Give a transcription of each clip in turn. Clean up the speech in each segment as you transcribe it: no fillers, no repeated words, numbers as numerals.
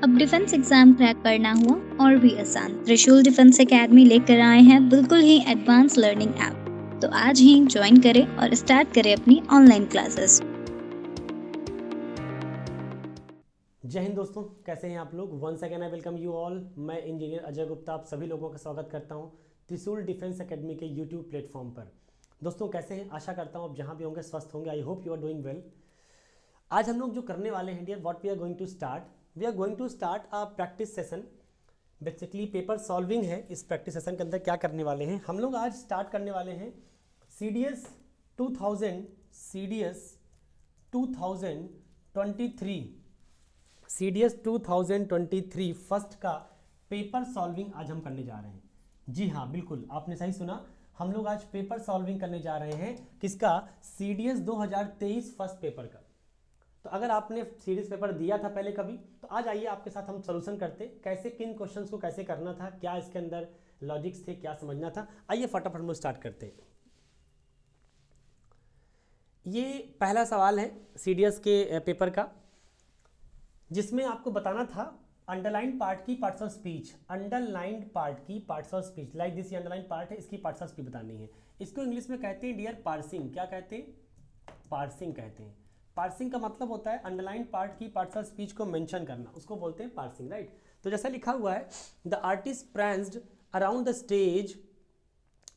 अब defence exam crack करना हुआ और भी आसान। त्रिशूल डिफेंस एकेडमी लेकर आए हैं बिल्कुल ही एडवांस लर्निंग ऐप। तो आज ही ज्वाइन करें और स्टार्ट करें अपनी ऑनलाइन क्लासेस। जय हिंद दोस्तों, कैसे हैं आप लोग। Once again I welcome you all. मैं इंजीनियर अजय गुप्ता आप सभी लोगों का स्वागत करता हूं त्रिशूल डिफेंस एकेडमी के यूट्यूब प्लेटफॉर्म पर। दोस्तों कैसे हैं, आशा करता हूं आप जहां भी होंगे स्वस्थ होंगे। I hope you are doing well. आज हम लोग जो करने वाले हैं dear, what we are going to start a practice session. Basically paper solving है। इस प्रैक्टिस सेशन के अंदर क्या करने वाले हैं हम लोग, आज स्टार्ट करने वाले हैं CDS 2023 फर्स्ट का पेपर सॉल्विंग आज हम करने जा रहे हैं। जी हाँ, बिल्कुल आपने सही सुना, हम लोग आज पेपर सॉल्विंग करने जा रहे हैं। किसका? CDS 2023 फर्स्ट पेपर का। तो अगर आपने सीरीज पेपर दिया था पहले कभी, तो आज आइए आपके साथ हम सोल्यूशन करते, कैसे किन क्वेश्चंस को कैसे करना था, क्या इसके अंदर लॉजिक्स थे, क्या समझना था। आइए फटाफट हम स्टार्ट करते हैं। ये पहला सवाल है CDS के पेपर का, जिसमें आपको बताना था अंडरलाइन पार्ट की parts of speech. Underlined part की parts of speech, like this underline part है, इसकी पार्ट्स ऑफ स्पीच बतानी है। इसको इंग्लिश में कहते हैं डियर पार्सिंग। क्या कहते हैं? पार्सिंग कहते हैं। पार्सिंग का मतलब होता है अंडरलाइन पार्ट की पार्ट्स ऑफ स्पीच को मेंशन करना, उसको बोलते हैं पार्सिंग, राइट। तो जैसा लिखा हुआ है, the artist pranced around the stage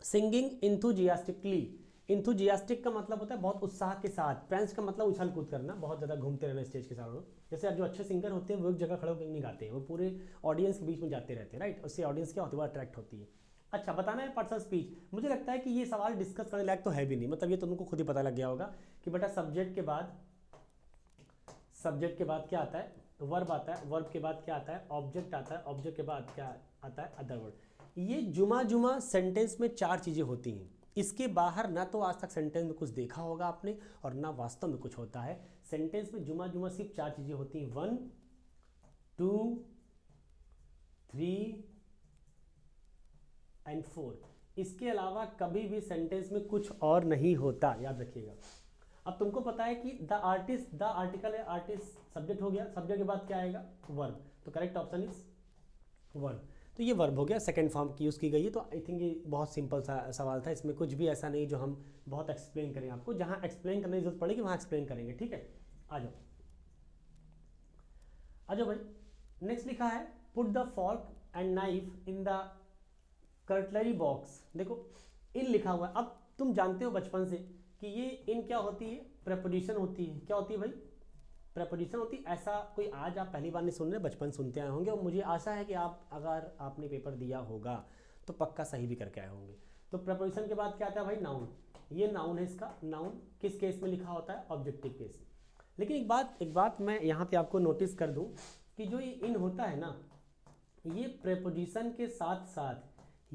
singing enthusiastically. Enthusiastic का मतलब होता है बहुत उत्साह के साथ। प्रेंस का मतलब उछल कूद करना, बहुत ज़्यादा घूमते रहना स्टेज के चारों। जैसे जो अच्छे सिंगर होते हैं वो एक जगह खड़े होकर नहीं गाते हैं, वो पूरे ऑडियंस के बीच में जाते रहते हैं, राइट। उससे ऑडियंस क्या होती है, वो अट्रैक्ट होती है। अच्छा, बताना है पार्ट्स ऑफ स्पीच। मुझे लगता है कि ये सवाल डिस्कस करने लायक तो है भी नहीं, मतलब ये तुमको खुद ही पता लग गया होगा कि बेटा सब्जेक्ट के बाद क्या आता है? वर्ब आता है। वर्ब के बाद क्या आता है? ऑब्जेक्ट आता है। ऑब्जेक्ट के बाद क्या आता है? Other word. ये जुमा सेंटेंस में चार चीज़ें होती हैं। इसके बाहर ना तो आज तक सेंटेंस में कुछ देखा होगा आपने, और ना वास्तव में कुछ होता है। सेंटेंस में जुमा सिर्फ चार चीज़ें होती हैं, 1 2 3 एंड 4। इसके अलावा कभी भी सेंटेंस में कुछ और नहीं होता, याद रखिएगा। अब तुमको पता है कि द आर्टिस्ट, द आर्टिकल है, आर्टिस्ट सब्जेक्ट हो गया, सब्जेक्ट के बाद क्या आएगा? वर्ब। तो करेक्ट ऑप्शन इज वर्ब। तो ये वर्ब हो गया, सेकंड फॉर्म की यूज़ की गई है। तो आई थिंक ये बहुत सिंपल सा सवाल था, इसमें कुछ भी ऐसा नहीं जो हम बहुत एक्सप्लेन करें आपको। जहाँ एक्सप्लेन करने की जरूरत पड़ेगी वहाँ एक्सप्लेन करेंगे, ठीक है। आ जाओ भाई। नेक्स्ट लिखा है put the fork and knife in the cutlery box. देखो इन लिखा हुआ है। अब तुम जानते हो बचपन से कि ये इन क्या होती है? प्रेपोजिशन होती है। क्या होती है भाई? प्रेपोजिशन होती है। ऐसा कोई आज आप पहली बार नहीं सुन रहे, बचपन सुनते आए होंगे, और मुझे आशा है कि आप अगर आपने पेपर दिया होगा तो पक्का सही भी करके आए होंगे। तो प्रेपोजिशन के बाद क्या आता है भाई? नाउन। ये नाउन है। इसका नाउन किस केस में लिखा होता है? Objective case. लेकिन एक बात मैं यहाँ पे आपको नोटिस कर दूँ कि जो ये इन होता है ना, ये प्रेपोजिशन के साथ साथ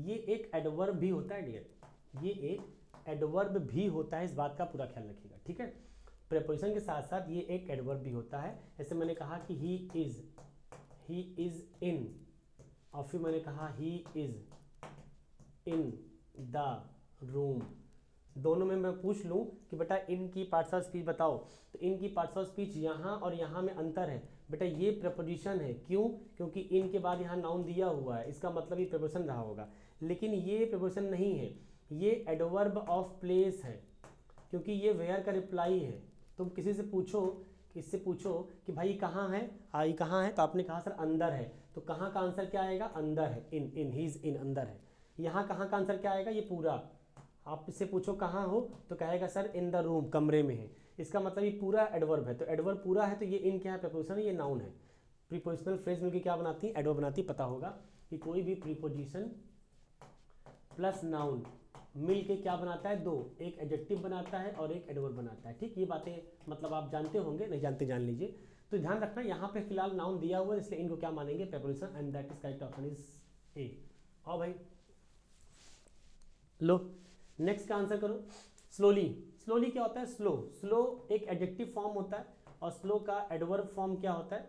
ये एक एडवर्ब भी होता है डियर। ये एक एडवर्ब भी होता है, इस बात का पूरा ख्याल रखिएगा, ठीक है। प्रेपोजिशन के साथ साथ ये एक एडवर्ब भी होता है। जैसे मैंने कहा कि ही इज इन, और फिर मैंने कहा he is in the room. दोनों में मैं पूछ लूँ कि बेटा इन की पार्ट्स ऑफ स्पीच बताओ, तो इन की पार्ट्स ऑफ स्पीच यहाँ और यहाँ में अंतर है। बेटा ये प्रेपोजिशन है। क्यों? क्योंकि इन के बाद यहाँ नाउन दिया हुआ है, इसका मतलब ये प्रेपोजिशन रहा होगा। लेकिन ये प्रेपोजिशन नहीं है, ये एडवर्ब ऑफ प्लेस है, क्योंकि ये वेयर का रिप्लाई है। तुम किसी से पूछो, कि भाई कहाँ है, आई कहाँ है, तो आपने कहा सर अंदर है। तो कहाँ का आंसर क्या आएगा? अंदर है। इन ही इज इन, अंदर है। यहाँ कहाँ का आंसर क्या आएगा? ये पूरा। आप इससे पूछो कहाँ हो, तो कहेगा सर इन द रूम, कमरे में है। इसका मतलब ये पूरा एडवर्ब है। तो एडवर्ब पूरा है, तो ये इन क्या है? प्रीपोजिशन है, ये नाउन है। प्रीपोजिशनल फ्रेज मिलकर क्या बनाती है? एडवर्ब बनाती है। पता होगा कि कोई भी प्रीपोजिशन प्लस नाउन मिल के क्या बनाता है? दो, एक एडजेक्टिव बनाता है और एक एडवर्ब बनाता है, ठीक। ये बातें मतलब आप जानते होंगे, नहीं जानते जान लीजिए। तो ध्यान रखना, यहाँ पे फिलहाल नाउन दिया हुआ है, इसलिए इनको क्या मानेंगे? Preposition, and that is correct option is ए। और भाई लो नेक्स्ट का आंसर करो। स्लोली क्या होता है? स्लो एक एडजेक्टिव फॉर्म होता है, और स्लो का एडवर्ब फॉर्म क्या होता है?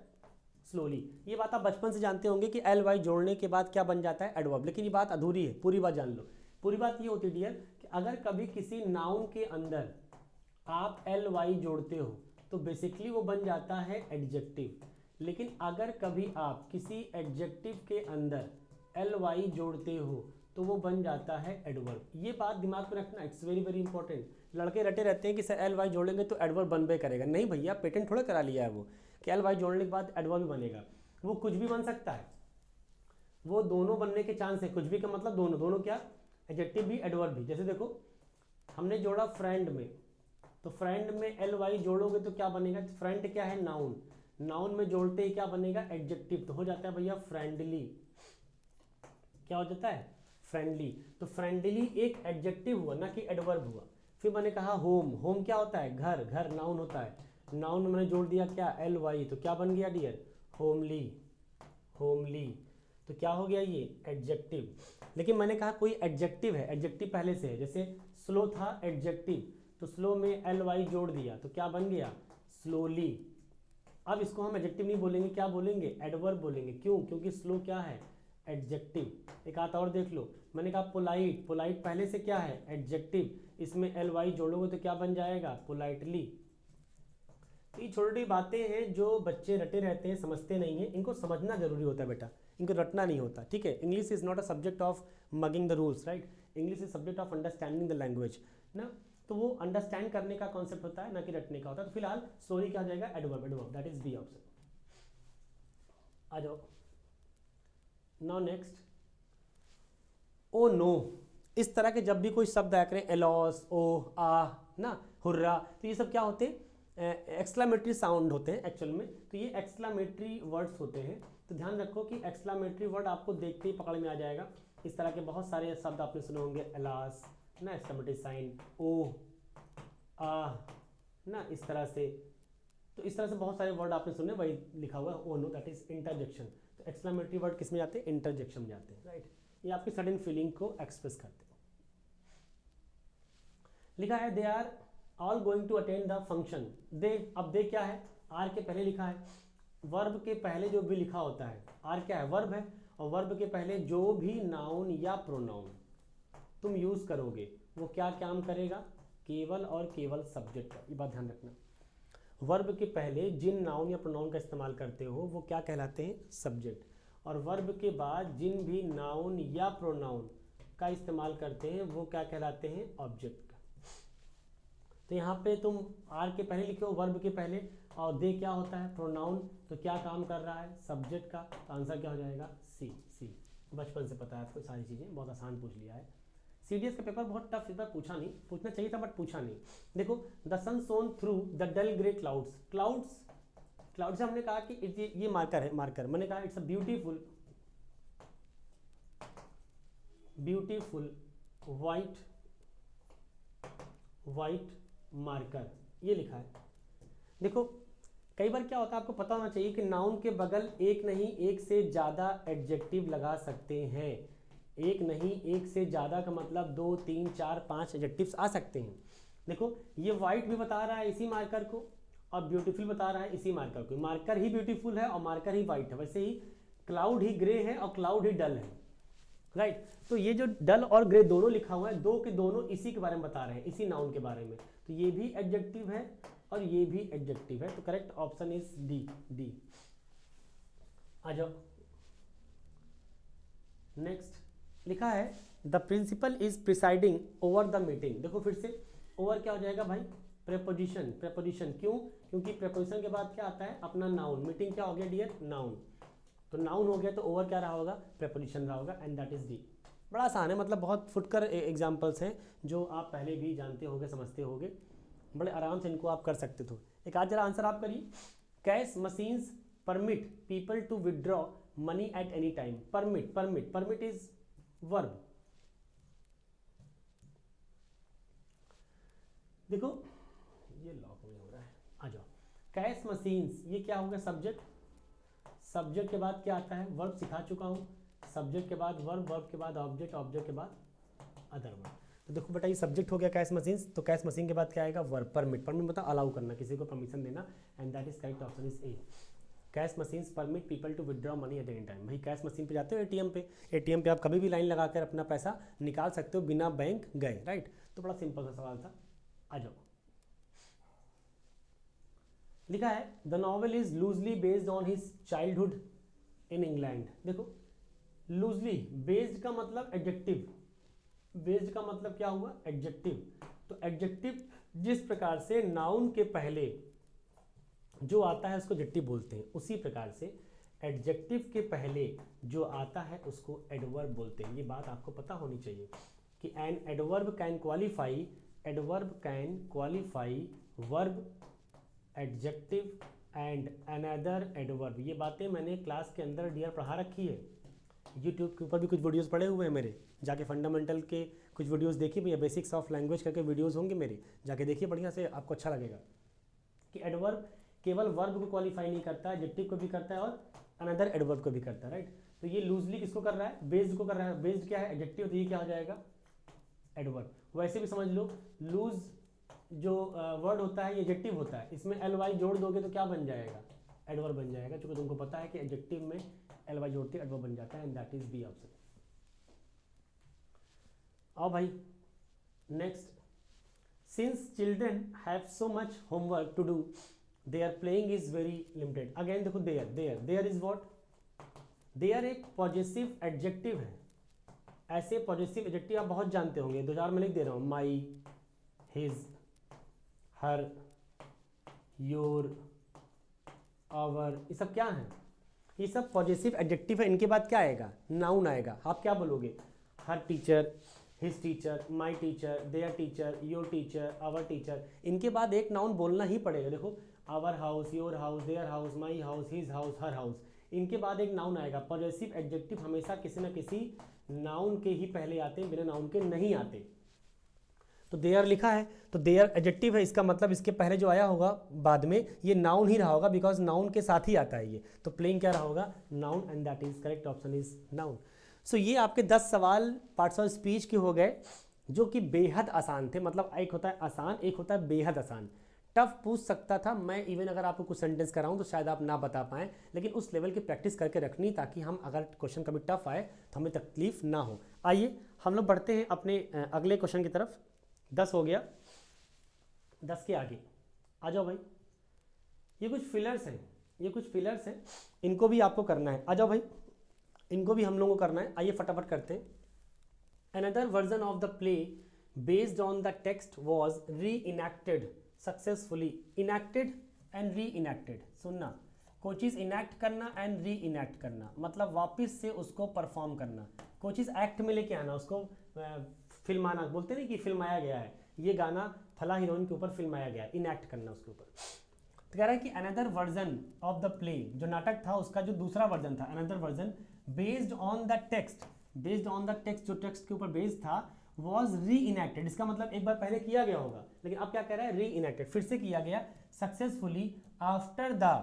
स्लोली। ये बात आप बचपन से जानते होंगे कि LY जोड़ने के बाद क्या बन जाता है? एडवर्ब। लेकिन ये बात अधूरी है, पूरी बात जान लो। पूरी बात ये होती है डियर कि अगर कभी किसी नाउन के अंदर आप LY जोड़ते हो तो बेसिकली वो बन जाता है एडजेक्टिव। लेकिन अगर कभी आप किसी एडजेक्टिव के अंदर ly जोड़ते हो तो वो बन जाता है एडवर्ब। ये बात दिमाग में रखना, इट्स वेरी वेरी इंपॉर्टेंट। लड़के रटे रहते हैं कि सर ly जोड़ेंगे तो एडवर्ब बनबे करेगा। नहीं भैया, पेटेंट थोड़ा करा लिया है वो कि ly जोड़ने के बाद एडवर्ब भी बनेगा। वो कुछ भी बन सकता है, वो दोनों बनने के चांस है। कुछ भी का मतलब दोनों, दोनों क्या, एडजेक्टिव भी एडवर्ब भी। जैसे देखो हमने जोड़ा फ्रेंड में, तो फ्रेंड में ly जोड़ोगे तो क्या बनेगा, फ्रेंड क्या है, नाउन, नाउन में जोड़ते ही क्या बनेगा, एडजेक्टिव, तो हो जाता है भैया फ्रेंडली। क्या हो जाता है, फ्रेंडली। तो फ्रेंडली एक एडजेक्टिव हुआ ना कि एडवर्ब हुआ। फिर मैंने कहा होम, होम क्या होता है, घर, घर नाउन होता है, नाउन में मैंने जोड़ दिया क्या, ly, तो क्या बन गया डियर, होमली, होमली। तो क्या हो गया ये, एडजेक्टिव। लेकिन मैंने कहा कोई एडजेक्टिव है, एडजेक्टिव पहले से है, जैसे स्लो था एडजेक्टिव, तो स्लो में ly जोड़ दिया तो क्या बन गया, स्लोली। अब इसको हम एडजेक्टिव नहीं बोलेंगे, क्या बोलेंगे, एडवर्ब बोलेंगे। क्यों, क्योंकि स्लो क्या है, एडजेक्टिव। एक हाथ और देख लो, मैंने कहा पोलाइट, पोलाइट पहले से क्या है, एडजेक्टिव, इसमें ly जोड़ोगे तो क्या बन जाएगा, पोलाइटली। तो ये छोटी बातें हैं जो बच्चे रटे रहते हैं, समझते नहीं हैं। इनको समझना जरूरी होता है बेटा, इनको रटना नहीं होता, ठीक है। English is not a subject of mugging the rules, right. English is subject of understanding the language ना। तो वो अंडरस्टैंड करने का कॉन्सेप्ट होता है, ना कि रटने का होता है। तो फिलहाल स्टोरी क्या हो जाएगा, adverb, adverb, that is B option. आ जाओ नाउ नेक्स्ट, ओ नो। इस तरह के जब भी कोई शब्द आया करें, एलॉस, ओ, आ ना, हुर्रा, तो ये सब क्या होते हैं, एक्सक्लामेटरी साउंड होते हैं एक्चुअल में। तो ये एक्सक्लामेटरी वर्ड्स होते हैं। तो ध्यान रखो कि एक्सक्लामेटरी वर्ड आपको देखते ही पकड़ में आ जाएगा। इस तरह के बहुत सारे शब्द आपने सुने होंगे, एलास ना, एक्सक्लामेटरी साइन, ओ, आ ना, इस तरह से। तो इस तरह से बहुत सारे वर्ड आपने सुने, वही लिखा हुआ है oh no, that is interjection. तो एक्सक्लामेटरी वर्ड किस में जाते हैं, इंटरजेक्शन में जाते हैं, राइट। ये आपकी सडन फीलिंग को एक्सप्रेस करते हैं। लिखा है they are all going to attend the function. They, अब दे क्या है, आर के पहले लिखा है, वर्ब के पहले जो भी लिखा होता है, आर क्या है, वर्ब है, और वर्ब के पहले जो भी नाउन या प्रोनाउन तुम यूज करोगे वो क्या काम करेगा, केवल और केवल सब्जेक्ट का। ये बात ध्यान रखना, वर्ब के पहले जिन नाउन या प्रोनाउन का इस्तेमाल करते हो वो क्या कहलाते हैं, सब्जेक्ट। और वर्ब के बाद जिन भी नाउन या प्रोनाउन का इस्तेमाल करते हैं वो क्या कहलाते हैं, ऑब्जेक्ट। तो यहाँ पे तुम आर के पहले लिखे हो, वर्ब के पहले, और दे क्या होता है, प्रोनाउन, तो क्या काम कर रहा है, सब्जेक्ट का। तो आंसर क्या हो जाएगा, सी, सी। बचपन से पता है आपको सारी चीज़ें, बहुत आसान पूछ लिया है। सीडीएस का पेपर बहुत टफ, इस बार पूछा नहीं, पूछना चाहिए था बट पूछा नहीं। देखो, the sun shone through the dull grey clouds. Clouds, cloud से हमने कहा कि ये मार्कर है, मार्कर मैंने कहा it's a beautiful, beautiful white marker, ये लिखा है। देखो कई बार क्या होता है, आपको पता होना चाहिए कि नाउन के बगल एक नहीं एक से ज़्यादा एडजेक्टिव लगा सकते हैं। एक नहीं एक से ज़्यादा का मतलब 2, 3, 4, 5 एडजेक्टिव्स आ सकते हैं। देखो ये वाइट भी बता रहा है इसी मार्कर को, और ब्यूटीफुल बता रहा है इसी मार्कर को। मार्कर ही ब्यूटीफुल है और मार्कर ही वाइट है। वैसे ही क्लाउड ही ग्रे है और क्लाउड ही डल है, राइट। तो ये जो डल और ग्रे दोनों लिखा हुआ है, दो के दोनों इसी के बारे में बता रहे हैं, इसी नाउन के बारे में। तो ये भी एडजेक्टिव है और ये भी एडजेक्टिव है। तो correct option is D, D. आ जाओ नेक्स्ट, लिखा है the principal is presiding over the meeting. देखो फिर से, ओवर क्या हो जाएगा भाई, प्रेपोजिशन, प्रेपोजिशन। क्यों, क्योंकि प्रेपोजिशन के बाद क्या आता है, अपना नाउन। मीटिंग क्या हो गया डियर, नाउन। तो नाउन हो गया तो ओवर क्या रहा होगा, प्रेपोजिशन रहा होगा, एंड दैट इज डी। बड़ा आसान है, मतलब बहुत फुटकर एग्जाम्पल्स हैं जो आप पहले भी जानते होगे, समझते होगे, बड़े आराम से इनको आप कर सकते थे। एक आज जरा आंसर आप करिए, cash machines permit people to withdraw money at any time. Permit, permit, permit is verb. देखो ये लॉक में हो रहा है, आ जाओ। कैश मशीन्स, ये क्या होगा, सब्जेक्ट। सब्जेक्ट के बाद क्या आता है, वर्ब सिखा चुका हूँ। सब्जेक्ट के बाद वर्ब, वर्ब के बाद ऑब्जेक्ट, ऑब्जेक्ट के बाद अदर वर्ब। तो देखो बेटा ये सब्जेक्ट हो गया कैश मशीन्स, तो कैश मशीन के बाद क्या आएगा, वर्ब। परमिट, परमिट मतलब अलाउ करना, किसी को परमिशन देना, and that is correct option is A. Cash machines permit people to withdraw money at any time. भाई कैश मशीन पे जाते हो, एटीएम पे, एटीएम पे आप कभी भी लाइन लगाकर अपना पैसा निकाल सकते हो बिना बैंक गए, राइट। तो बड़ा सिंपल सा सवाल था। आ जाओ, लिखा है the novel is loosely based on his childhood in England. देखो लूजली बेस्ड का मतलब एडजेक्टिव, बेस्ड का मतलब क्या हुआ एडजेक्टिव। तो एडजेक्टिव जिस प्रकार से नाउन के पहले जो आता है उसको एडजेक्टिव बोलते हैं, उसी प्रकार से एडजेक्टिव के पहले जो आता है उसको एडवर्ब बोलते हैं। ये बात आपको पता होनी चाहिए कि an adverb can qualify, adverb can qualify verb, adjective and another adverb. ये बातें मैंने क्लास के अंदर डियर पढ़ा रखी है। यूट्यूब के ऊपर भी कुछ वीडियोस पड़े हुए हैं मेरे, जाके फंडामेंटल के कुछ वीडियोस देखिए भैया, बेसिक्स ऑफ लैंग्वेज करके वीडियोस होंगे मेरे, जाके देखिए बढ़िया से, आपको अच्छा लगेगा कि एडवर्ब केवल वर्ब को क्वालिफाई नहीं करता, एडजेक्टिव को भी करता है और अनदर एडवर्ब को भी करता है, राइट। तो ये लूजली किसको कर रहा है, बेस्ड को कर रहा है। बेस्ड क्या है एडजेक्टिव, तो ये क्या हो जाएगा एडवर्ब। वैसे भी समझ लो लूज जो वर्ड होता है ये एडजेक्टिव होता है, इसमें एल वाई जोड़ दोगे तो क्या बन जाएगा एडवर्ब बन जाएगा, क्योंकि तुमको पता है कि एडजेक्टिव में एल वाई जोड़ते एडवर्ब बन जाता है, and that is B option. आओ भाई next, since children have so much homework to do there playing is very limited. Again देखो there, there there is what, there एक पॉजिटिव एडजेक्टिव है। ऐसे पॉजिटिव एडजेक्टिव आप बहुत जानते होंगे, 2000 में लिख दे रहा हूँ, माई, हिज, हर, योर, आवर, ये सब क्या है, ये सब पॉजिटिव एडजेक्टिव है। इनके बाद क्या आएगा नाउन आएगा। आप क्या बोलोगे her teacher, his teacher, my teacher, their teacher, your teacher, our teacher. इनके बाद एक नाउन बोलना ही पड़ेगा। देखो our house, your house, their house, my house, his house, her house, इनके बाद एक नाउन आएगा। पॉजिटिव एडजेक्टिव हमेशा किसी न किसी नाउन के ही पहले आते हैं, बिना नाउन के नहीं आते। तो देयर लिखा है तो देयर एडजेक्टिव है, इसका मतलब इसके पहले जो आया होगा बाद में ये नाउन ही रहा होगा, बिकॉज नाउन के साथ ही आता है ये। तो प्लेइंग क्या रहा होगा noun, and that is correct option is noun. So ये आपके 10 सवाल पार्ट्स ऑफ स्पीच के हो गए जो कि बेहद आसान थे। मतलब एक होता है आसान, एक होता है बेहद आसान। टफ पूछ सकता था मैं, इवन अगर आपको कुछ सेंटेंस कराऊं तो शायद आप ना बता पाएं, लेकिन उस लेवल की प्रैक्टिस करके रखनी ताकि हम अगर क्वेश्चन कभी टफ आए तो हमें तकलीफ ना हो। आइए हम लोग बढ़ते हैं अपने अगले क्वेश्चन की तरफ। 10 हो गया, 10 के आगे आ जाओ भाई। ये कुछ फिलर्स हैं, ये कुछ फिलर्स हैं, इनको भी आपको करना है। आ जाओ भाई, इनको भी हम लोगों को करना है। आइए फटाफट करते हैं। Another version of the play based on the text was री enacted successfully. Enacted and re enacted, सुनना, कोई चीज़ इनैक्ट करना एंड री इनैक्ट करना, मतलब वापस से उसको परफॉर्म करना। कोई चीज़ एक्ट में लेके आना, उसको फिल्माना, बोलते नहीं कि फिल्माया गया है, ये गाना फला हीरोइन के ऊपर फिल्माया गया है, इनैक्ट करना उसके ऊपर। तो कह रहा है कि another version of the play, जो नाटक था उसका जो दूसरा वर्जन था, another version based on the text, based on the text, जो टेक्स्ट के ऊपर बेस्ड था, वॉज री इनैक्टेड। इसका मतलब एक बार पहले किया गया होगा, लेकिन अब क्या कह रहा है री इनैक्टेड, फिर से किया गया successfully after the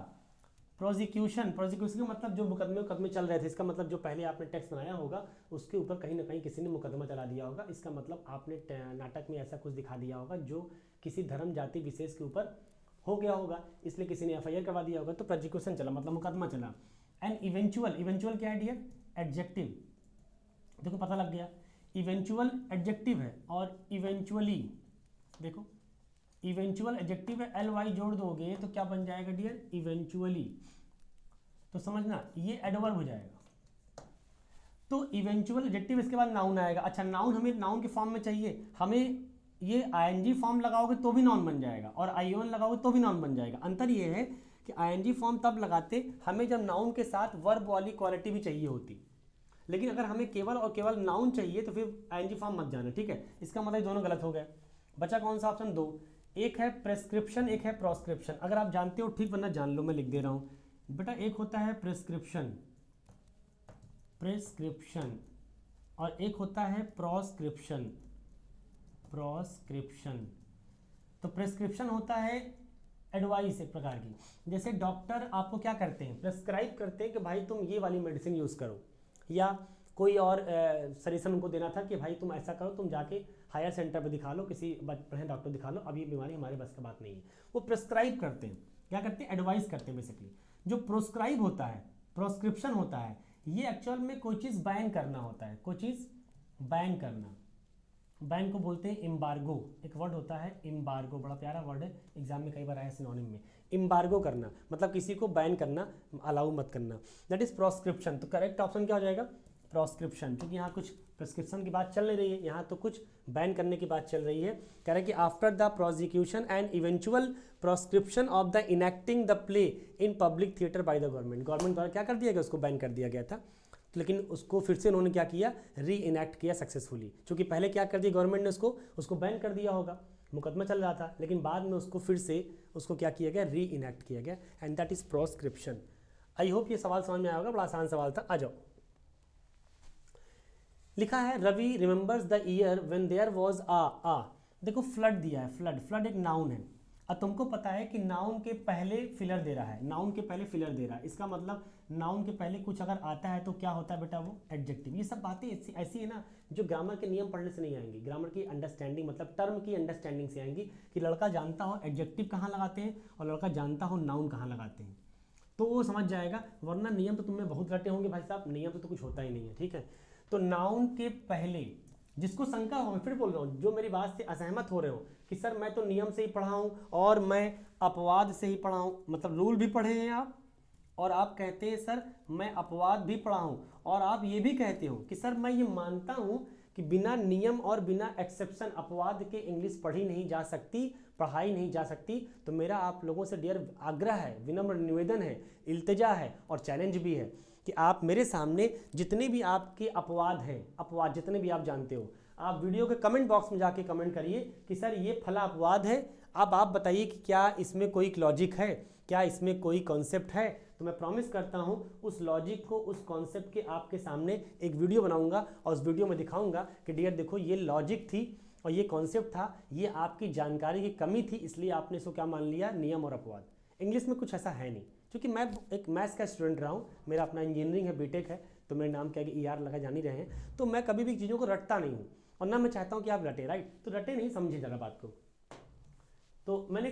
prosecution. Prosecution का मतलब जो मुकदमे चल रहे थे, इसका मतलब जो पहले आपने टेक्स्ट बनाया होगा उसके ऊपर कहीं ना कहीं किसी ने मुकदमा चला दिया होगा। इसका मतलब आपने नाटक में ऐसा कुछ दिखा दिया होगा जो किसी धर्म जाति विशेष के ऊपर हो गया होगा, इसलिए किसी ने FIR करवा दिया होगा, तो प्रोसिक्यूशन चला, मतलब मुकदमा चला। एंड इवेंचुअल, इवेंचुअल क्या है डियर एडजेक्टिव, देखो पता लग गया, इवेंचुअल एडजेक्टिव है। और इवेंचुअली देखो इवेंचुअल एडजेक्टिव है, LY जोड़ दोगे तो क्या बन जाएगा डियर इवेंचुअली, तो समझना ये एडवर्ब हो जाएगा। तो इवेंचुअल एडजेक्टिव, इसके बाद नाउन आएगा। अच्छा नाउन हमें नाउन के फॉर्म में चाहिए, हमें ये ING फॉर्म लगाओगे तो भी नाउन बन जाएगा, और ION लगाओगे तो भी नाउन बन जाएगा। अंतर ये है कि ING फॉर्म तब लगाते हमें जब नाउन के साथ वर्ब वाली क्वालिटी भी चाहिए होती, लेकिन अगर हमें केवल और केवल नाउन चाहिए तो फिर ING फॉर्म मत जाना, ठीक है। इसका मतलब दोनों गलत हो गए। बचा कौन सा ऑप्शन, 2, एक है प्रेस्क्रिप्शन, एक है प्रोस्क्रिप्शन। अगर आप जानते हो ठीक, वरना जान लो, मैं लिख दे रहा हूँ बेटा। एक होता है प्रेस्क्रिप्शन, प्रेस्क्रिप्शन, और एक होता है प्रोस्क्रिप्शन, प्रोस्क्रिप्शन। तो प्रेस्क्रिप्शन होता है एडवाइस एक प्रकार की, जैसे डॉक्टर आपको क्या करते हैं प्रेस्क्राइब करते हैं कि भाई तुम ये वाली मेडिसिन यूज़ करो, या कोई और सजेशन उनको देना था कि भाई तुम ऐसा करो, तुम जाके हायर सेंटर पे दिखा लो, किसी बढ़िया डॉक्टर दिखा लो, अब ये बीमारी हमारे बस की बात नहीं है। वो प्रेस्क्राइब करते हैं, क्या करते हैं एडवाइस करते हैं बेसिकली। जो प्रोस्क्राइब होता है, प्रोस्क्रिप्शन होता है, ये एक्चुअल में कोई चीज़ बैन करना होता है, कोई चीज़ बैन करना, बैन को बोलते हैं एम्बार्गो, एक वर्ड होता है एम्बार्गो, बड़ा प्यारा वर्ड है, एग्जाम में कई बार आया सिनोनिम में। एम्बार्गो करना मतलब किसी को बैन करना, अलाउ मत करना। That is proscription. तो करेक्ट ऑप्शन क्या हो जाएगा? प्रोस्क्रिप्शन, क्योंकि यहाँ कुछ प्रिस्क्रिप्शन की बात चल नहीं रही है, यहाँ तो कुछ बैन करने की बात चल रही है। कह रहे कि after the prosecution and eventual proscription of the enacting the play in public theatre by the government, government द्वारा क्या कर दिया गया, उसको बैन कर दिया गया था। लेकिन उसको फिर से उन्होंने क्या किया, री इनेक्ट किया सक्सेसफुली। क्योंकि पहले क्या कर दिया गवर्नमेंट ने, उसको बैन कर दिया होगा, मुकदमा चल रहा था, लेकिन बाद में उसको फिर से उसको क्या किया गया, री इनेक्ट किया गया, and that is proscription. I hope ये सवाल समझ में आया होगा, बड़ा आसान सवाल था। आ जाओ, लिखा है Ravi remembers the year when there was a. देखो फ्लड दिया है, फ्लड एक नाउन है। अब तुमको पता है कि नाउन के पहले फिलर दे रहा है, नाउन के पहले फिलर दे रहा है, इसका मतलब नाउन के पहले कुछ अगर आता है तो क्या होता है बेटा, वो एडजेक्टिव। ये सब बातें ऐसी है ना जो ग्रामर के नियम पढ़ने से नहीं आएंगी, ग्रामर की अंडरस्टैंडिंग मतलब टर्म की अंडरस्टैंडिंग से आएंगी, कि लड़का जानता हो एडजेक्टिव कहाँ लगाते हैं और लड़का जानता हो नाउन कहाँ लगाते हैं, तो वो समझ जाएगा। वरना नियम तो तुमने बहुत रटे होंगे भाई साहब, नियम तो कुछ होता ही नहीं है, ठीक है। तो नाउन के पहले, जिसको शंका हो, मैं फिर बोल रहा हूँ, जो मेरी बात से असहमत हो रहे हो कि सर मैं तो नियम से ही पढ़ा हूँ और मैं अपवाद से ही पढ़ा हूँ, मतलब रूल भी पढ़े हैं आप, और आप कहते हैं सर मैं अपवाद भी पढ़ा हूँ, और आप ये भी कहते हो कि सर मैं ये मानता हूँ कि बिना नियम और बिना एक्सेप्शन अपवाद के इंग्लिश पढ़ी नहीं जा सकती, पढ़ाई नहीं जा सकती। तो मेरा आप लोगों से डियर आग्रह है, विनम्र निवेदन है, इल्तिजा है और चैलेंज भी है कि आप मेरे सामने जितने भी आपके अपवाद हैं, अपवाद जितने भी आप जानते हो, आप वीडियो के कमेंट बॉक्स में जाके कमेंट करिए कि सर ये फला अपवाद है। अब आप बताइए कि क्या इसमें कोई लॉजिक है, क्या इसमें कोई कॉन्सेप्ट है। तो मैं प्रॉमिस करता हूँ उस लॉजिक को, उस कॉन्सेप्ट के आपके सामने एक वीडियो बनाऊंगा और उस वीडियो में दिखाऊंगा कि डियर देखो ये लॉजिक थी और ये कॉन्सेप्ट था, ये आपकी जानकारी की कमी थी, इसलिए आपने इसको क्या मान लिया, नियम और अपवाद। इंग्लिश में कुछ ऐसा है नहीं, क्योंकि मैं एक मैथ्स का स्टूडेंट रहा हूँ, मेरा अपना इंजीनियरिंग है, बीटेक है, तो मेरे नाम क्या है ER लगा जान ही रहे हैं। तो मैं कभी भी चीज़ों को रटता नहीं हूँ और ना मैं चाहता हूँ कि आप रटे, राइट। तो रटे नहीं, समझे जरा बात को। तो मैंने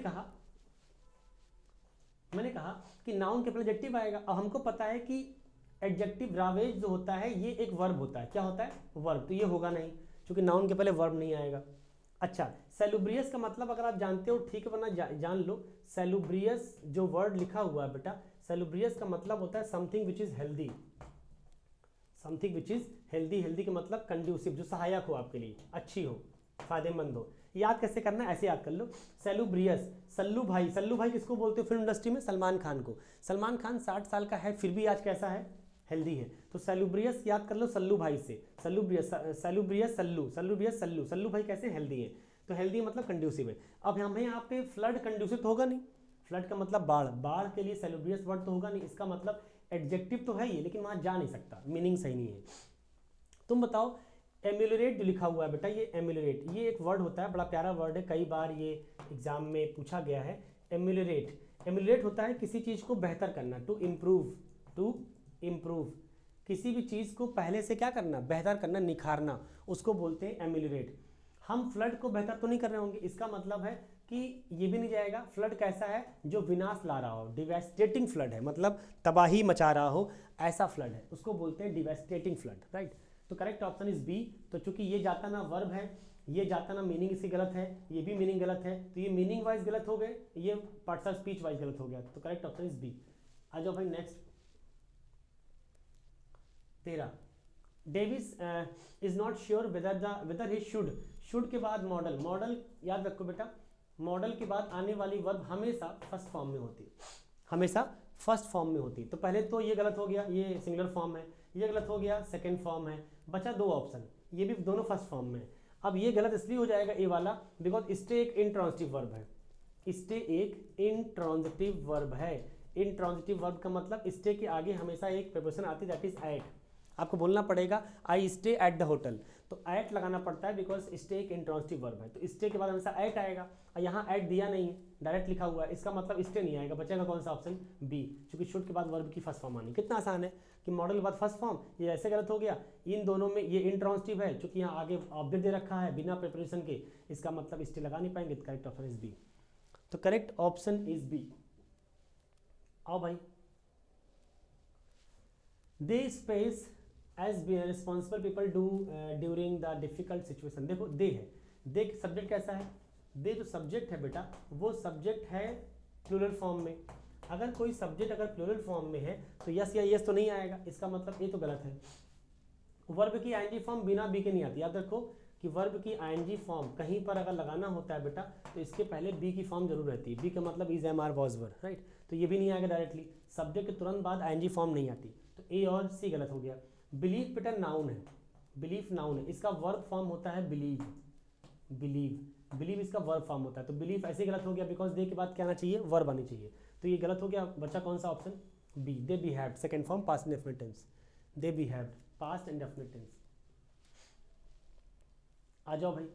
कहा कि नाउन के पहले एडजेक्टिव आएगा। अब हमको पता है कि एडजेक्टिव रावेज जो होता है ये एक वर्ब होता है, क्या होता है, वर्ब। तो ये होगा नहीं, क्योंकि नाउन के पहले वर्ब नहीं आएगा। अच्छा, सेलुब्रियस का मतलब अगर आप जानते हो ठीक है, वरना जान लो। सेलुब्रियस जो वर्ड लिखा हुआ है बेटा, सेलुब्रियस का मतलब होता है something which is healthy, something which is healthy. Healthy का मतलब कंड्यूसिव, जो सहायक हो आपके लिए, अच्छी हो, फायदेमंद हो। याद कैसे करना है, ऐसे याद कर लो। सेलुब्रियस, सल्लू भाई, सल्लू भाई किसको बोलते हो फिल्म इंडस्ट्री में, सलमान खान को। सलमान खान 60 साल का है फिर भी आज कैसा है, हेल्दी है। तो सेलुब्रियस याद कर लो सल्लू भाई से, सेलुब्रियस सल्लू, सेलुब्रियस सल्लू, सल्लू भाई कैसे, हेल्दी है। तो हेल्दी मतलब कंड्यूसिव है। अब हमें यहाँ पे फ्लड कंड्यूसिव तो होगा नहीं, फ्लड का मतलब बाढ़, बाढ़ के लिए सेलुब्रियस वर्ड तो होगा नहीं, इसका मतलब एडजेक्टिव तो है ही लेकिन वहाँ जा नहीं सकता, मीनिंग सही नहीं है। तुम बताओ, एम्यूलरेट जो लिखा हुआ है बेटा, ये एम्यूलरेट, ये एक वर्ड होता है, बड़ा प्यारा वर्ड है, कई बार ये एग्जाम में पूछा गया है। एम्यूलरेट, एम्यूलरेट होता है किसी चीज़ को बेहतर करना, टू इम्प्रूव, टू इम्प्रूव, किसी भी चीज़ को पहले से क्या करना, बेहतर करना, निखारना, उसको बोलते हैं एम्यूलरेट। हम फ्लड को बेहतर तो नहीं कर रहे होंगे, इसका मतलब है कि ये भी नहीं जाएगा। फ्लड कैसा है, जो विनाश ला रहा हो, डिवेस्टेटिंग फ्लड है, मतलब तबाही मचा रहा हो, ऐसा फ्लड है, उसको बोलते हैं डिवेस्टेटिंग फ्लड, राइट। तो करेक्ट ऑप्शन इज बी। तो चूंकि ये जाता ना वर्ब है, ये जाता ना मीनिंग इसकी गलत है, ये भी मीनिंग गलत है, तो ये मीनिंग वाइज गलत हो गए, ये पार्ट्स ऑफ स्पीच वाइज गलत हो गया। तो करेक्ट ऑप्शन इज बी। आ जाओ भाई next. 13, Davis is not sure whether he should के बाद मॉडल, मॉडल याद रखो बेटा, मॉडल के बाद आने वाली वर्ब हमेशा फर्स्ट फॉर्म में होती है, हमेशा फर्स्ट फॉर्म में होती है। तो पहले तो ये गलत हो गया, ये सिंगुलर फॉर्म है, ये गलत हो गया, सेकंड फॉर्म है, बचा 2 ऑप्शन, ये भी दोनों फर्स्ट फॉर्म में है। अब ये गलत इसलिए हो जाएगा ए वाला, बिकॉज स्टे एक इंट्रांजिटिव वर्ब है, स्टे एक इंट्रांजिटिव वर्ब है। इंट्रांजिटिव वर्ब का मतलब स्टे के आगे हमेशा एक प्रीपोजिशन आती है, दैट इज एट। आपको बोलना पड़ेगा I stay at the hotel, तो एट लगाना पड़ता है बिकॉज स्टे एक इंट्रांजिटिव वर्ब है, तो स्टे के बाद हमेशा एट आएगा, और यहाँ एट दिया नहीं है, डायरेक्ट लिखा हुआ है, इसका मतलब स्टे नहीं आएगा, बचेगा कौन सा ऑप्शन, बी, क्योंकि शुड के बाद वर्ब की फर्स्ट फॉर्म आनी। कितना आसान है कि मॉडल के बाद फर्स्ट फॉर्म, ये ऐसे गलत हो गया, इन दोनों में ये इंट्रांजिटिव है, चूंकि यहाँ आगे ऑब्जेक्ट दे रखा है बिना प्रिपरेशन के, इसका मतलब स्टे लगा नहीं पाएंगे, तो करेक्ट ऑप्शन इज बी। तो करेक्ट ऑप्शन इज बी। आओ भाई, they space as responsible people do during the difficult situation. देखो दे है, दे सब्जेक्ट कैसा है, दे जो सब्जेक्ट है बेटा वो सब्जेक्ट है प्लूरल फॉर्म में। अगर कोई सब्जेक्ट अगर प्लूरल फॉर्म में है तो यस या यस तो नहीं आएगा, इसका मतलब ये तो गलत है। वर्ब की आईएनजी फॉर्म बिना बी के नहीं आती। याद रखो कि वर्ब की आईएनजी फॉर्म कहीं पर अगर लगाना होता है बेटा तो इसके पहले बी की फॉर्म जरूर रहती है। बी का मतलब is am are was were, right. तो ये भी नहीं आएगा डायरेक्टली, सब्जेक्ट के तुरंत बाद आईएनजी फॉर्म नहीं आती, तो ए और सी गलत हो गया। बिलीव बेटा नाउन है, बिलीव नाउन है, इसका वर्ब फॉर्म होता है बिलीव, बिलीव, बिलीव इसका वर्ब फॉर्म होता है। तो बिलीव ऐसे गलत हो गया बिकॉज दे के बाद क्या आना चाहिए, वर्ब आनी चाहिए, तो ये गलत हो गया। बच्चा कौन सा option, B, they behaved, second form past indefinite tense, they behaved past indefinite tense. आ जाओ भाई,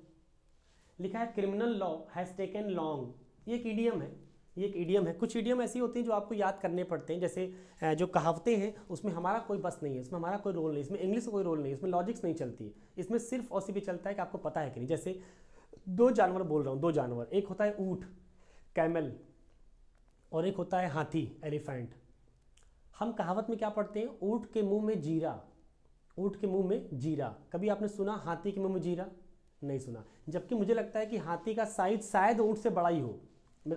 लिखा है criminal law has taken long, ये एक ईडियम है, ये एक ईडियम है। कुछ ईडियम ऐसी होती हैं जो आपको याद करने पड़ते हैं, जैसे जो कहावतें हैं उसमें हमारा कोई बस नहीं है, इसमें हमारा कोई रोल नहीं, इसमें इंग्लिश का कोई रोल नहीं, इसमें लॉजिक्स नहीं चलती, इसमें सिर्फ और सिर्फ चलता है कि आपको पता है कि नहीं। जैसे दो जानवर बोल रहा हूँ, दो जानवर, एक होता है ऊँट कैमल और एक होता है हाथी एलिफेंट। हम कहावत में क्या पढ़ते हैं, ऊँट के मुंह में जीरा, ऊँट के मुंह में जीरा। कभी आपने सुना हाथी के मुंह में जीरा, नहीं सुना। जबकि मुझे लगता है कि हाथी का साइज शायद ऊँट से बड़ा ही हो,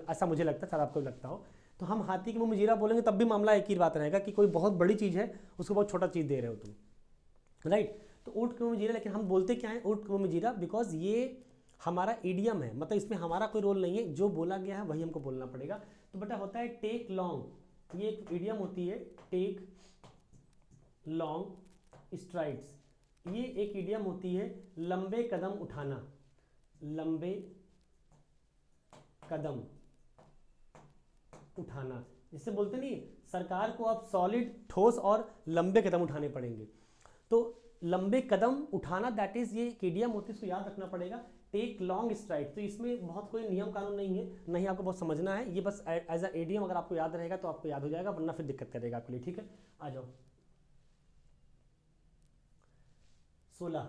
ऐसा मुझे लगता है, शायद आपको लगता हो। तो हम हाथी के मुंह में जीरा बोलेंगे तब भी मामला एक ही बात रहेगा कि कोई बहुत बड़ी चीज़ है उसको बहुत छोटा चीज़ दे रहे हो तुम, राइट। तो ऊँट के मुंह में जीरा, लेकिन हम बोलते क्या है ऊँट के मुंह में जीरा, बिकॉज ये हमारा ईडियम है, मतलब इसमें हमारा कोई रोल नहीं है, जो बोला गया है वही हमको बोलना पड़ेगा। तो बेटा होता है टेक लॉन्ग, ये एक ईडियम होती है, टेक लॉन्ग स्ट्राइड्स, ये एक ईडियम होती है लंबे कदम उठाना, लंबे कदम उठाना, जिससे बोलते नहीं सरकार को अब सॉलिड ठोस और लंबे कदम उठाने पड़ेंगे। तो लंबे कदम उठाना दैट इज ये ईडियम होती है, इसको याद रखना पड़ेगा। टेक लॉन्ग स्ट्राइड, तो इसमें बहुत कोई नियम कानून नहीं है, नहीं आपको बहुत समझना है, ये बस एज अ ईडियम अगर आपको याद रहेगा तो आपको याद हो जाएगा, वरना फिर दिक्कत करेगा आपके लिए, ठीक है। आ जाओ 16,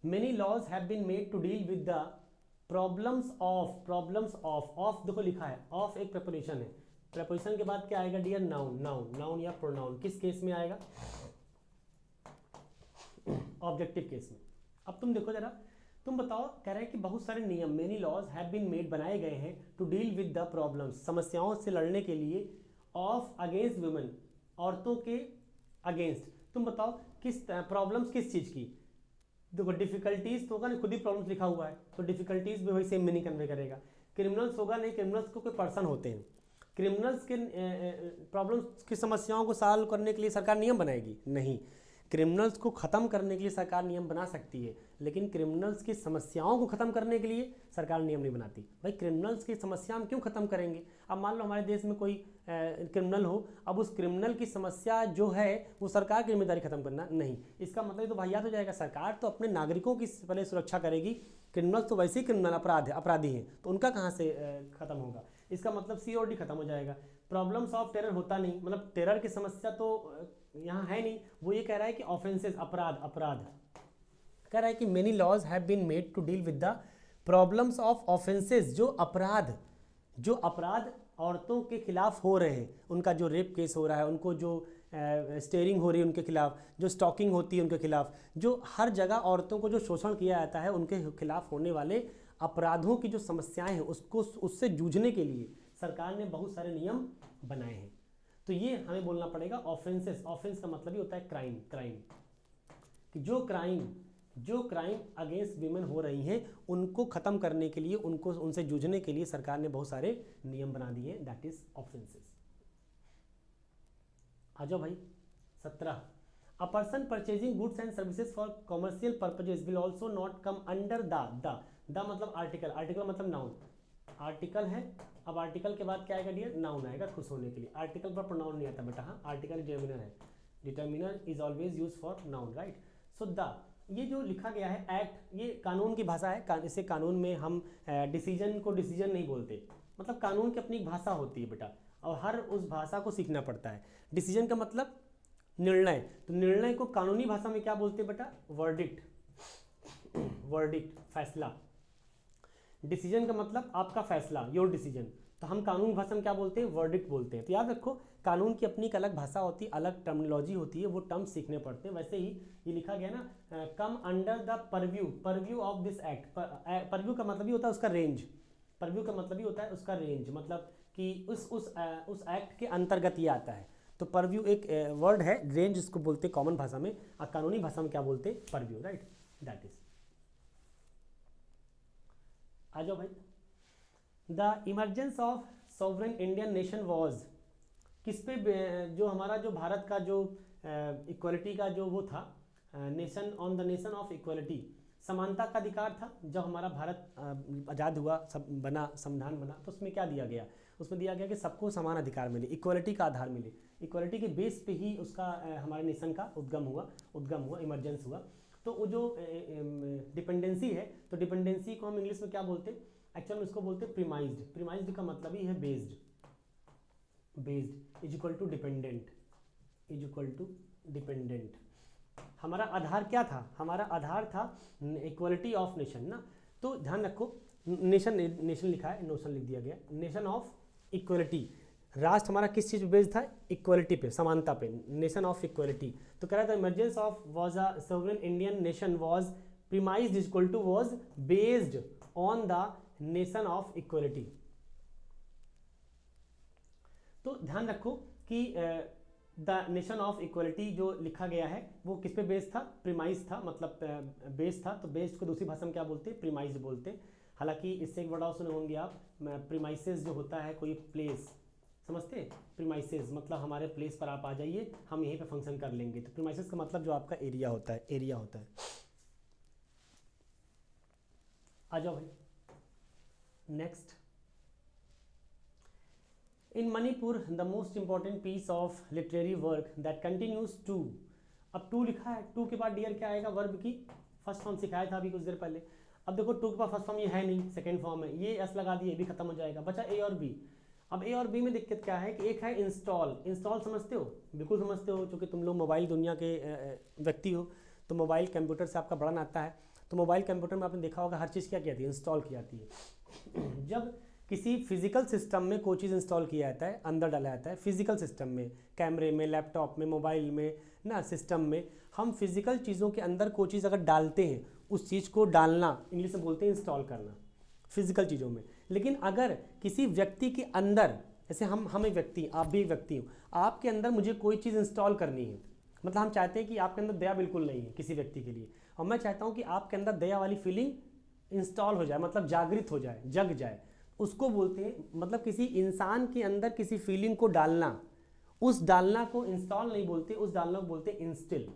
many laws have been made to deal with the problems of, देखो लिखा है ऑफ एक प्रेपोजिशन है, प्रेपोजिशन के बाद क्या आएगा डियर, नाउन, नाउन या प्रोनाउन। किस केस में आएगा, ऑब्जेक्टिव केस में। अब तुम देखो जरा, तुम बताओ, कह रहे हैं कि बहुत सारे नियम, many laws have been made, बनाए गए हैं, to deal with the problems, समस्याओं से लड़ने के लिए, ऑफ अगेंस्ट वुमेन, औरतों के अगेंस्ट। तुम बताओ किस प्रॉब्लम्स किस चीज़ की, देखो डिफिकल्टीज तो होगा नहीं, खुद ही प्रॉब्लम्स लिखा हुआ है, तो डिफिकल्टीज भी वही सेम मीनिंग कन्वे करेगा। क्रिमिनल्स होगा नहीं, क्रिमिनल्स को कोई पर्सन होते हैं, क्रिमिनल्स के प्रॉब्लम्स की समस्याओं को सॉल्व करने के लिए सरकार नियम बनाएगी नहीं, क्रिमिनल्स को ख़त्म करने के लिए सरकार नियम बना सकती है, लेकिन क्रिमिनल्स की समस्याओं को ख़त्म करने के लिए सरकार नियम नहीं बनाती। भाई क्रिमिनल्स की समस्या हम क्यों ख़त्म करेंगे, अब मान लो हमारे देश में कोई क्रिमिनल हो, अब उस क्रिमिनल की समस्या जो है वो सरकार की जिम्मेदारी खत्म करना नहीं, इसका मतलब तो वाहियात हो जाएगा। सरकार तो अपने नागरिकों की पहले सुरक्षा करेगी, क्रिमिनल्स तो वैसे ही क्रिमिनल अपराधी हैं, तो उनका कहाँ से खत्म होगा, इसका मतलब सी और डी खत्म हो जाएगा। प्रॉब्लम्स ऑफ टेरर होता नहीं, मतलब टेरर की समस्या तो यहाँ है नहीं, वो ये कह रहा है कि ऑफेंसेस, अपराध कह रहा है कि many laws have been made to deal with the problems of offences, जो अपराध औरतों के खिलाफ हो रहे हैं, उनका जो रेप केस हो रहा है, उनको जो स्टेयरिंग हो रही है उनके खिलाफ, जो स्टॉकिंग होती है उनके खिलाफ, जो हर जगह औरतों को जो शोषण किया जाता है उनके खिलाफ होने वाले अपराधों की जो समस्याएं हैं उससे जूझने के लिए सरकार ने बहुत सारे नियम बनाए हैं। तो ये हमें बोलना पड़ेगा ऑफेंसेस, ऑफेंस का मतलब ही होता है क्राइम, कि जो क्राइम अगेंस्ट वीमेन हो रही हैं उनको ख़त्म करने के लिए, उनसे जूझने के लिए सरकार ने बहुत सारे नियम बना दिए, दैट इज ऑफेंसेस। आ जाओ भाई 17, a person purchasing goods and services for commercial purposes will also not come under the मतलब आर्टिकल मतलब नाउन, आर्टिकल है, अब आर्टिकल के बाद क्या आएगा डियर, नाउन आएगा खुश होने के लिए, आर्टिकल पर प्रोनाउन नहीं आता बेटा, हाँ आर्टिकल डिटर्मिनर है, determiner is always use for noun, right. So the, ये जो लिखा गया है एक्ट, ये कानून की भाषा है, इसे कानून में हम डिसीजन को डिसीजन नहीं बोलते, मतलब कानून की अपनी भाषा होती है बेटा, और हर उस भाषा को सीखना पड़ता है। डिसीजन का मतलब निर्णय, तो निर्णय को कानूनी भाषा में क्या बोलते हैं बेटा, वर्डिक्ट, फैसला। डिसीजन का मतलब आपका फैसला, योर डिसीजन, तो हम कानून भाषा में क्या बोलते हैं, वर्डिक्ट बोलते हैं। तो याद रखो कानून की अपनी एक अलग भाषा होती है, अलग टर्मिनोलॉजी होती है, वो टर्म्स सीखने पड़ते हैं। वैसे ही ये लिखा गया ना, come under the purview of this act. Purview का मतलब ही होता है उसका रेंज, परव्यू का मतलब ही होता है उसका रेंज, मतलब कि उस एक्ट के अंतर्गत ये आता है। तो परव्यू एक वर्ड है, रेंज इसको बोलते हैं कॉमन भाषा में, और कानूनी भाषा में क्या बोलते हैं, परव्यू, राइट, दैट इज। आ जाओ भाई। The emergence of sovereign Indian nation was, किस पे जो हमारा जो भारत का जो इक्वलिटी का जो वो था, nation on the nation of equality, समानता का अधिकार था। जब हमारा भारत आज़ाद हुआ, सब बना, संविधान बना, तो उसमें क्या दिया गया, उसमें दिया गया कि सबको समान अधिकार मिले, इक्वलिटी का आधार मिले, इक्वलिटी के बेस पे ही उसका हमारे नेशन का उद्गम हुआ, इमरजेंस हुआ। तो वो जो डिपेंडेंसी है, तो डिपेंडेंसी को हम इंग्लिश में क्या बोलते हैं, एक्चुअल में इसको बोलते हैं प्रीमाइज्ड। प्रीमाइज्ड का मतलब ही है based, based is equal to dependent, is equal to dependent. हमारा आधार क्या था, हमारा आधार था इक्वलिटी ऑफ नेशन ना। तो ध्यान रखो, नेशन लिखा है, नोशन लिख दिया गया, नेशन ऑफ इक्वलिटी। राष्ट्र हमारा किस चीज़ पे बेस्ड था, इक्वलिटी पे, समानता पे, नेशन ऑफ इक्वलिटी। तो कह रहा था emergence of was a sovereign Indian nation was premised is equal to was based on the nation of equality. तो ध्यान रखो कि द नेशन ऑफ इक्वलिटी जो लिखा गया है वो किस पे बेस्ड था, प्रीमाइज था, मतलब बेस्ड था। तो बेस्ड को दूसरी भाषा में क्या बोलते हैं, प्रीमाइज बोलते हैं। हालांकि इससे एक वर्ड और सुने होंगे आप, प्रीमाइसेस जो होता है कोई प्लेस, समझते हैं, प्रीमाइसेस मतलब हमारे प्लेस पर आप आ जाइए, हम यहीं पे फंक्शन कर लेंगे। तो प्रीमाइसेस का मतलब जो आपका एरिया होता है, एरिया होता है। आ जाओ भाई next. In Manipur the most important piece of literary work that continues to, अब टू लिखा है, टू के बाद डियर क्या आएगा, वर्ब की फर्स्ट फॉर्म सिखाया था अभी कुछ देर पहले। अब देखो टू के पास फर्स्ट फॉर्म ये है नहीं, सेकंड फॉर्म है, ये एस लगा दिए, ये भी खत्म हो जाएगा, बचा ए और बी। अब ए और बी में दिक्कत क्या है कि एक है इंस्टॉल, इंस्टॉल समझते हो, बिल्कुल समझते हो, क्योंकि तुम लोग मोबाइल दुनिया के व्यक्ति हो, तो मोबाइल कंप्यूटर से आपका बड़ा नाता है। तो मोबाइल कंप्यूटर में आपने देखा होगा हर चीज़ क्या कहती है, इंस्टॉल की जाती है। जब किसी फिजिकल सिस्टम में कोई चीज़ इंस्टॉल किया जाता है, अंदर डाला जाता है, फिजिकल सिस्टम में, कैमरे में, लैपटॉप में, मोबाइल में ना, सिस्टम में हम फिजिकल चीज़ों के अंदर कोई चीज़ अगर डालते हैं, उस चीज़ को डालना इंग्लिश में बोलते हैं इंस्टॉल करना, फिजिकल चीज़ों में। लेकिन अगर किसी व्यक्ति के अंदर, जैसे हम एक व्यक्ति, आप भी एक व्यक्ति हो, आपके अंदर मुझे कोई चीज़ इंस्टॉल करनी है, मतलब हम चाहते हैं कि आपके अंदर दया बिल्कुल नहीं है किसी व्यक्ति के लिए, और मैं चाहता हूँ कि आपके अंदर दया वाली फीलिंग इंस्टॉल हो जाए, मतलब जागृत हो जाए, जग जाए, उसको बोलते हैं, मतलब किसी इंसान के अंदर किसी फीलिंग को डालना, उस डालना को इंस्टॉल नहीं बोलते, उस डालना को बोलते हैं इंस्टिल।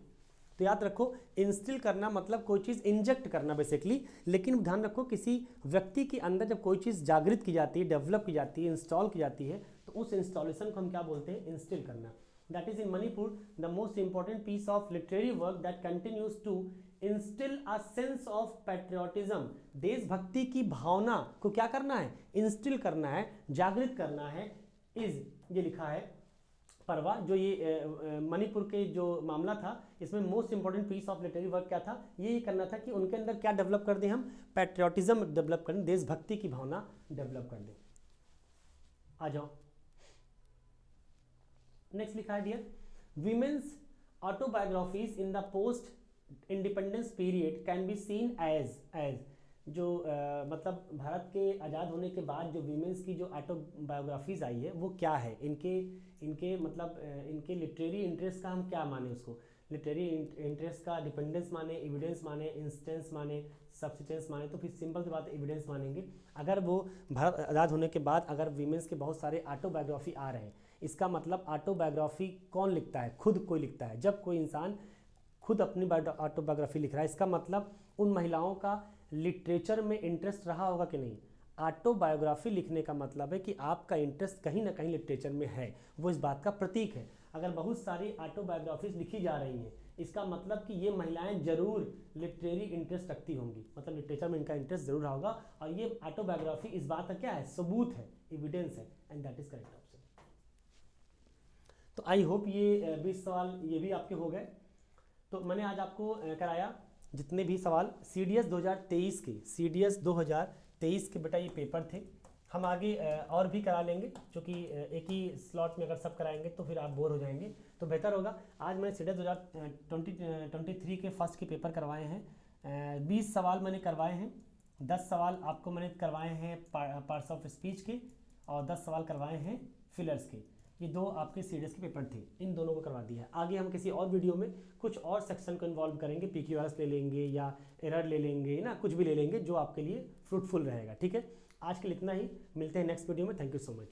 तो याद रखो इंस्टिल करना मतलब कोई चीज़ इंजेक्ट करना बेसिकली। लेकिन ध्यान रखो किसी व्यक्ति के अंदर जब कोई चीज़ जागृत की जाती है, डेवलप की जाती है, इंस्टॉल की जाती है, तो उस इंस्टॉलेशन को हम क्या बोलते हैं, इंस्टिल करना। That is in Manipur the most important piece of literary work that continues to instil a sense of patriotism. देशभक्ति की भावना को क्या करना है, इंस्टिल करना है, जागृत करना है। इज ये लिखा है परवा, जो ये मणिपुर के जो मामला था, इसमें most important piece of literary work क्या था, ये करना था कि उनके अंदर क्या डेवलप कर दें, हम पैट्रियोटिज्म डेवलप कर दें, देशभक्ति की भावना डेवलप कर दें। आ जाओ नेक्स्ट लिखा है dear, women's autobiographies in the post independence period can be seen as जो मतलब भारत के आज़ाद होने के बाद जो वीमेंस की जो ऑटोबायोग्राफीज आई है वो क्या है, इनके मतलब इनके लिटरेरी इंटरेस्ट का हम क्या माने उसको, लिटरेरी इंटरेस्ट का डिपेंडेंस माने, एविडेंस माने, इंस्टेंस माने, सब्सिस्टेंस माने। तो फिर सिंपल सी बात है एविडेंस मानेंगे। अगर वो भारत आज़ाद होने के बाद अगर वीमेंस के बहुत सारे ऑटोबायोग्राफी आ रहे हैं, इसका मतलब ऑटोबायोग्राफी कौन लिखता है, खुद कोई लिखता है। जब कोई इंसान खुद अपनी ऑटोबायोग्राफी लिख रहा है, इसका मतलब उन महिलाओं का लिटरेचर में इंटरेस्ट रहा होगा कि नहीं। ऑटोबायोग्राफी लिखने का मतलब है कि आपका इंटरेस्ट कहीं ना कहीं लिटरेचर में है, वो इस बात का प्रतीक है। अगर बहुत सारी ऑटोबायोग्राफीज लिखी जा रही हैं, इसका मतलब कि ये महिलाएं जरूर लिटरेरी इंटरेस्ट रखती होंगी, मतलब लिटरेचर में इनका इंटरेस्ट जरूर होगा। और ये ऑटोबायोग्राफी इस बात का क्या है, सबूत है, एविडेंस है, and that is correct option. तो आई होप ये 20 सवाल ये भी आपके हो गए। तो मैंने आज आपको कराया जितने भी सवाल CDS 2023 के, CDS 2023 के बेटा ये पेपर थे, हम आगे और भी करा लेंगे, क्योंकि एक ही स्लॉट में अगर सब कराएंगे तो फिर आप बोर हो जाएंगे, तो बेहतर होगा। आज मैंने सीधे 2023 के फर्स्ट के पेपर करवाए हैं। 20 सवाल मैंने करवाए हैं। 10 सवाल आपको मैंने करवाए हैं पार्ट्स ऑफ स्पीच के, और 10 सवाल करवाए हैं फिलर्स के। ये 2 आपके सीडीएस के पेपर थे, इन दोनों को करवा दिया है। आगे हम किसी और वीडियो में कुछ और सेक्शन को इन्वॉल्व करेंगे, PQRS ले लेंगे या एरर ले लेंगे ना, कुछ भी ले लेंगे जो आपके लिए फ्रूटफुल रहेगा। ठीक है, आज के लिए इतना ही, मिलते हैं नेक्स्ट वीडियो में। Thank you so much.